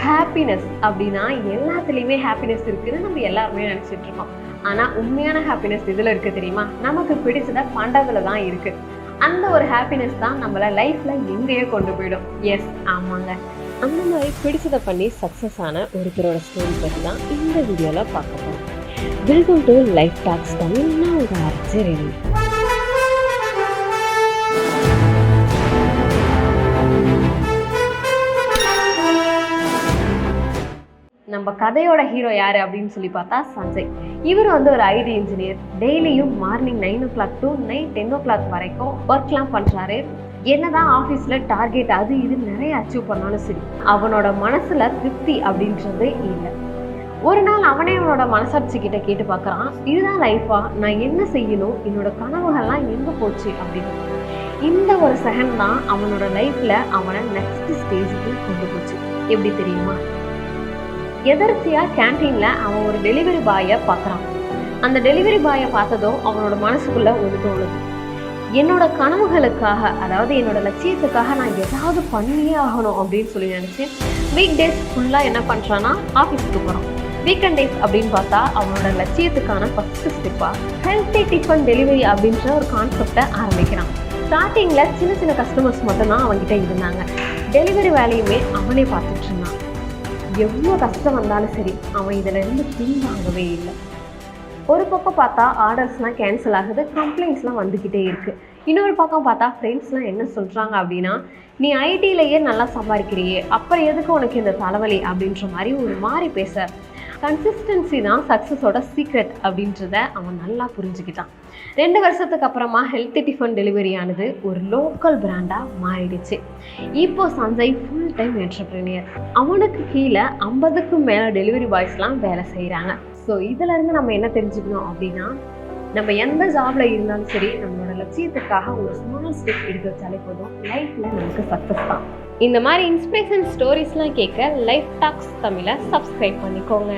Happiness அப்படின்னா எல்லாத்துலேயுமே happiness இருக்குன்னு நம்ம எல்லாருமே நினச்சிட்டு இருக்கோம். ஆனால் உண்மையான ஹாப்பினஸ் இதில் இருக்குது தெரியுமா? நமக்கு பிடிச்சதை பண்ணுறதுல தான் இருக்குது. அந்த ஒரு ஹாப்பினஸ் தான் நம்மளை லைஃப்பில் எங்கேயோ கொண்டு போயிடும். எஸ், ஆமாங்க. அந்த மாதிரி பிடிச்சதை பண்ணி சக்ஸஸ் ஆன ஒருத்தரோட ஸ்டோரி பற்றி தான் இந்த வீடியோவில் பார்க்க போகிறோம். Welcome to life talks Tamil. நான் உங்கள் ஆர்ஜே ரெடி. நம்ம கதையோட ஹீரோ யார் அப்படின்னு சொல்லி பார்த்தா சஞ்சய். இவர் ஒரு ஐடி இன்ஜினியர். டெய்லியும் morning 9 o'clock to night 10 o'clock வரைக்கும் ஒர்க்லாம் பண்ணுறாரு. என்னதான் ஆஃபீஸில் டார்கெட் அது இது நிறைய அச்சீவ் பண்ணாலும் சரி, அவனோட மனசில் திருப்தி அப்படின்றது இல்லை. ஒரு நாள் அவனோட மனசாட்சி கிட்ட கேட்டு பார்க்குறான், இதுதான் லைஃபா? நான் என்ன செய்யணும்? என்னோட கனவுகள்லாம் எங்கே போச்சு அப்படின்னு. இந்த ஒரு செகண்ட் தான் அவனோட லைஃப்பில் அவனை நெக்ஸ்ட் ஸ்டேஜுக்கு கொண்டு போச்சு. எப்படி தெரியுமா? எதர்ச்சியாக கேன்டீனில் அவன் ஒரு டெலிவரி பாயை பார்க்குறான். அந்த டெலிவரி பாயை பார்த்ததும் அவனோட மனசுக்குள்ளே ஒரு தோணுது, என்னோட கனவுகளுக்காக, அதாவது என்னோட லட்சியத்துக்காக நான் ஏதாவது பண்ணியே ஆகணும் அப்படின்னு சொல்லி நினச்சி வீக் டேஸ் ஃபுல்லாக என்ன பண்ணுறான்னா ஆஃபீஸுக்கு போகிறான். வீக்கெண்ட் டேஸ் அப்படின்னு பார்த்தா அவனோட லட்சியத்துக்கான ஃபஸ்ட்டு ஸ்டெப்பாக ஹெல்த்தி டிஃபன் டெலிவரி அப்படின்ற ஒரு கான்செப்டை ஆரம்பிக்கிறான். ஸ்டார்டிங்கில் சின்ன சின்ன கஸ்டமர்ஸ் மட்டும்தான் அவன்கிட்ட இருந்தாங்க. டெலிவரி வேலையுமே அவனே பார்த்துட்டு இருந்தான். எவ்வளோ கஷ்டம் வந்தாலும் சரி அவன் இதிலேருந்து பின்வாங்கவே இல்லை. ஒரு பக்கம் பார்த்தா ஆர்டர்ஸ்லாம் கேன்சல் ஆகுது, கம்ப்ளைண்ட்ஸ்லாம் வந்துக்கிட்டே இருக்குது. இன்னொரு பக்கம் பார்த்தா ஃப்ரெண்ட்ஸ்லாம் என்ன சொல்கிறாங்க அப்படின்னா, நீ ஐடியிலேயே நல்லா சம்பாதிக்கிறியே, அப்புறம் எதுக்கு உனக்கு இந்த தலைவலி அப்படின்ற மாதிரி ஒரு மாதிரி பேச. கன்சிஸ்டன்சி தான் சக்ஸஸோட சீக்ரெட் அப்படின்றத அவன் நல்லா புரிஞ்சுக்கிட்டான். 2 வருஷத்துக்கு அப்புறமா ஹெல்த்தி டிஃபன் டெலிவரி ஆனது ஒரு லோக்கல் பிராண்டாக மாறிடுச்சு. இப்போ சஞ்சய் ஃபுல் டைம் என்டர்பிரினியர். அவனுக்கு கீழே 50க்கும் மேலே டெலிவரி பாய்ஸ்லாம் வேலை செய்கிறாங்க. ஸோ இதிலேருந்து நம்ம என்ன தெரிஞ்சுக்கணும் அப்படின்னா, நம்ம எந்த ஜாபில் இருந்தாலும் சரி, நம்மளோட லட்சியத்துக்காக ஒரு ஸ்மால் ஸ்டெப் எடுத்து வச்சாலே போதும், லைஃப்பில் நமக்கு சக்ஸஸ் தான். இந்த மாதிரி இன்ஸ்பிரேஷன் ஸ்டோரிஸ்லாம் கேட்க லைஃப் டாக்ஸ் தமிழை சப்ஸ்கிரைப் பண்ணிக்கோங்க.